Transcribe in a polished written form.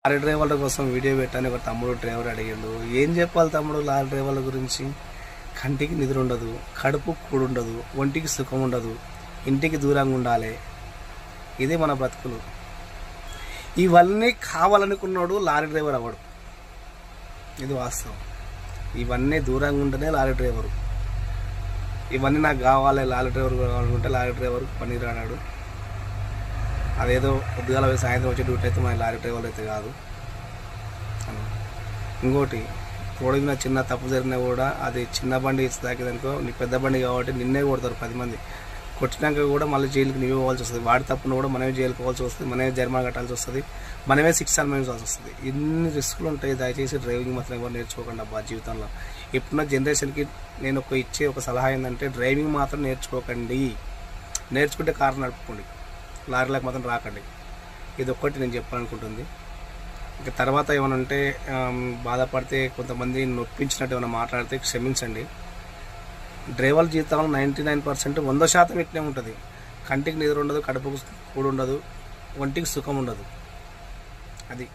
Lorry డ్రైవర్ల కోసం video పెట్టాను. ఒక తమ్ముడు డ్రైవర్ అడిగాడు, ఏం చెప్పాలి తమ్ముడు లారీ డ్రైవర్ల గురించి? కంటికి నిద్ర ఉండదు, కడుపు కూడుండదు, ఒంటికి సుఖం ఉండదు, ఇంటికి దూరంగా ఉండాలి. ఇదే మన బ్రతుకులు. ఇవన్నీ కావాలనుకున్నాడు లారీ డ్రైవర్ అవ్వడు. ఇది వాస్తవం. ఇవన్నీ దూరంగా ఉంటేనే లారీ డ్రైవరు. ఇవన్నీ నాకు కావాలి, లారీ డ్రైవర్ కావాలనుకుంటే లారీ డ్రైవర్ పని రాడాడు. అదేదో పొద్దుగాల సాయంత్రం వచ్చే డ్యూటీ అయితే మన లారీ డ్రైవర్ అయితే కాదు. ఇంకోటి, రోడ్డు మీద చిన్న తప్పు జరిగినా కూడా అది చిన్న బండి ఇచ్చి తాకిదనుకో, నీ పెద్ద బండి కాబట్టి నిన్నే కొడతారు 10 మంది. కొట్టినాక కూడా మళ్ళీ జైలుకి నీవే పోవాల్సి వస్తుంది. వాడి తప్పును కూడా మనమే జైలుకి పోవాల్సి వస్తుంది, మనమే జరిమానా కట్టాల్సి వస్తుంది, మనమే శిక్ష అనుభవించాల్సి వస్తుంది. ఇన్ని రిస్కులు ఉంటాయి. దయచేసి డ్రైవింగ్ మాత్రం ఎవరు నేర్చుకోకండి అబ్బా జీవితంలో. ఇప్పుడున్న జనరేషన్కి నేను ఇచ్చే ఒక సలహా ఏంటంటే, డ్రైవింగ్ మాత్రం నేర్చుకోకండి. నేర్చుకుంటే కారు నడుపుకోండి, లారీలకు మాత్రం రాకండి. ఇది ఒక్కటి నేను చెప్పాలనుకుంటుంది. ఇక తర్వాత ఏమైనా ఉంటే బాధపడితే, కొంతమంది నొప్పించినట్టు ఏమైనా మాట్లాడితే క్షమించండి. డ్రైవర్ జీవితంలో 99% 100% ఇట్నే ఉంటుంది. కంటికి నిద్ర ఉండదు, కడుపుకు కూడు ఉండదు, ఒంటికి సుఖం ఉండదు. అది